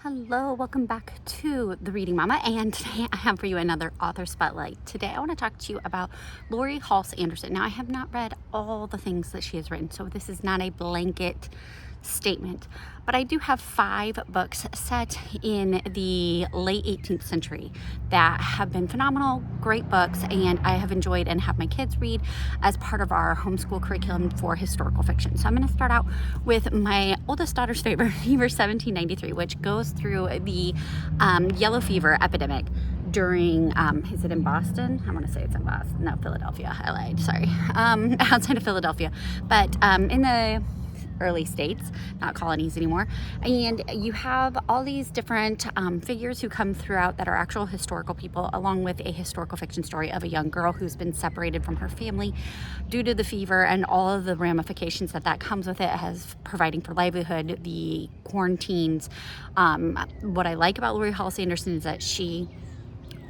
Hello, welcome back to The Reading Mama, and today I have for you another author spotlight. Today I want to talk to you about Laurie Halse Anderson. Now, I have not read all the things that she has written, so this is not a blanket statement, but I do have 5 books set in the late 18th century that have been phenomenal, great books, and I have enjoyed and have my kids read as part of our homeschool curriculum for historical fiction. So I'm going to start out with my oldest daughter's favorite, Fever 1793, which goes through the yellow fever epidemic during, is it in Boston? I want to say it's in Boston. No, Philadelphia. I lied. Sorry. Outside of Philadelphia. But in the early states, not colonies anymore, and you have all these different figures who come throughout that are actual historical people, along with a historical fiction story of a young girl who's been separated from her family due to the fever and all of the ramifications that comes with it, as providing for livelihood, the quarantines. What I like about Laurie Halse Anderson is that she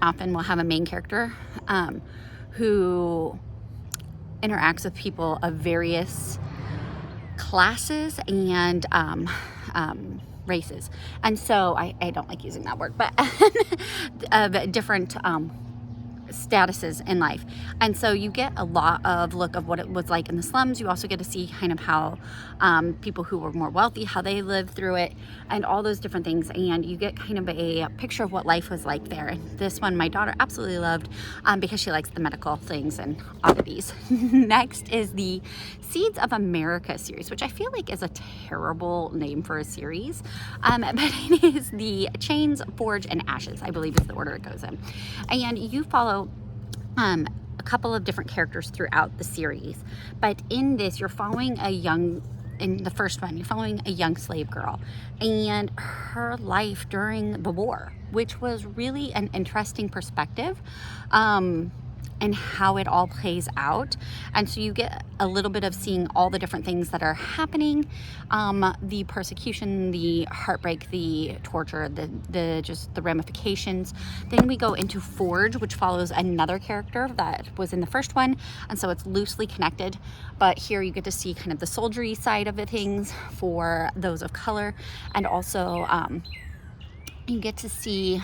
often will have a main character who interacts with people of various classes and races, and so I don't like using that word, but of different statuses in life. And so you get a lot of look of what it was like in the slums. You also get to see kind of how people who were more wealthy, how they lived through it, and all those different things, and you get kind of a picture of what life was like there. And this one my daughter absolutely loved because she likes the medical things and oddities. Next is the Seeds of America series, which I feel like is a terrible name for a series, but it is the Chains, Forge, and Ashes, I believe is the order it goes in. And you follow a couple of different characters throughout the series, but in this you're following in the first one, you're following a young slave girl and her life during the war, which was really an interesting perspective, and how it all plays out. And so you get a little bit of seeing all the different things that are happening, the persecution, the heartbreak, the torture, the ramifications. Then we go into Forge, which follows another character that was in the first one, and so it's loosely connected, but here you get to see kind of the soldiery side of the things for those of color, and also you get to see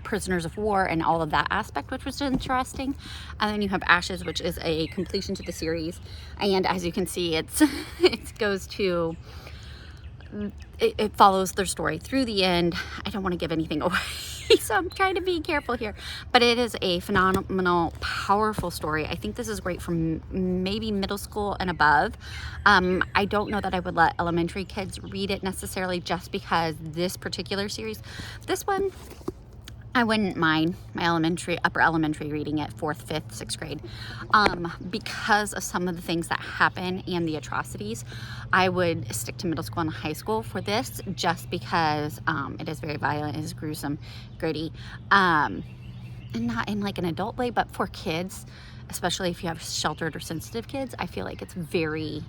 prisoners of war and all of that aspect, which was interesting. And then you have Ashes, which is a completion to the series, and as you can see, it follows their story through the end. I don't want to give anything away, so I'm trying to be careful here, but it is a phenomenal, powerful story. I think this is great for maybe middle school and above. I don't know that I would let elementary kids read it necessarily, just because this particular series, this one, I wouldn't mind my upper elementary reading it, 4th, 5th, 6th grade. Because of some of the things that happen and the atrocities, I would stick to middle school and high school for this, just because it is very violent, it is gruesome, gritty, and not in like an adult way, but for kids, especially if you have sheltered or sensitive kids, I feel like it's very,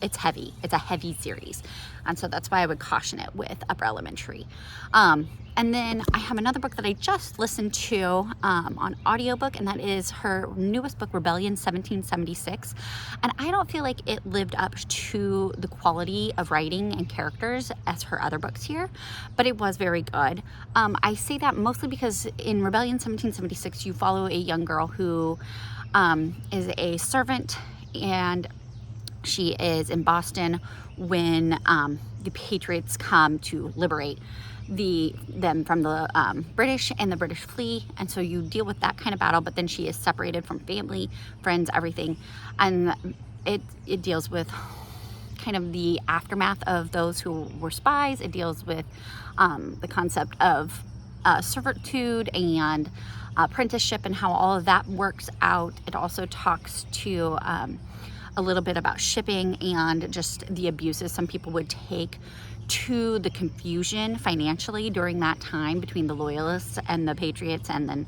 it's heavy. It's a heavy series, and so that's why I would caution it with upper elementary. And then I have another book that I just listened to on audiobook, and that is her newest book, Rebellion 1776. And I don't feel like it lived up to the quality of writing and characters as her other books here, but it was very good. I say that mostly because in Rebellion 1776, you follow a young girl who is a servant, and she is in Boston when the Patriots come to liberate them from the British, and the British flee, and so you deal with that kind of battle. But then she is separated from family, friends, everything, and it deals with kind of the aftermath of those who were spies. It deals with the concept of servitude and apprenticeship and how all of that works out. It also talks to a little bit about shipping and just the abuses some people would take to the confusion financially during that time between the loyalists and the patriots, and then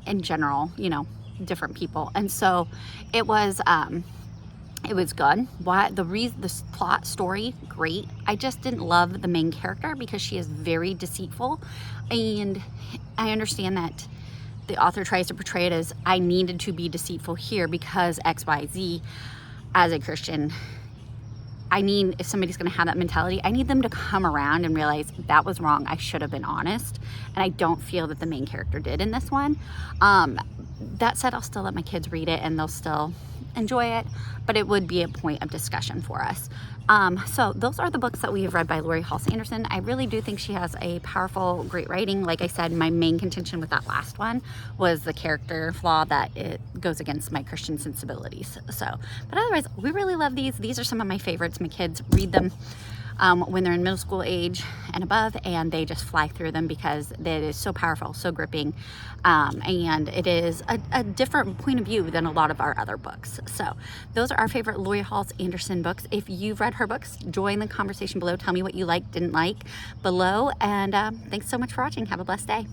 in general, different people. And so it was good. The plot story, great. I just didn't love the main character because she is very deceitful, and I understand that the author tries to portray it as I needed to be deceitful here because XYZ. As a Christian, I need, if somebody's gonna have that mentality, I need them to come around and realize that was wrong. I should have been honest. And I don't feel that the main character did in this one. That said, I'll still let my kids read it and they'll still enjoy it, but it would be a point of discussion for us. So those are the books that we have read by Laurie Halse Anderson. I really do think she has a powerful, great writing. Like I said, my main contention with that last one was the character flaw, that it goes against my Christian sensibilities. So, but otherwise, we really love these. These are some of my favorites. My kids read them when they're in middle school age and above, and they just fly through them because it is so powerful, so gripping, and it is a different point of view than a lot of our other books. So those are our favorite Laurie Halse Anderson books. If you've read her books, join the conversation below. Tell me what you liked, didn't like below, and thanks so much for watching. Have a blessed day.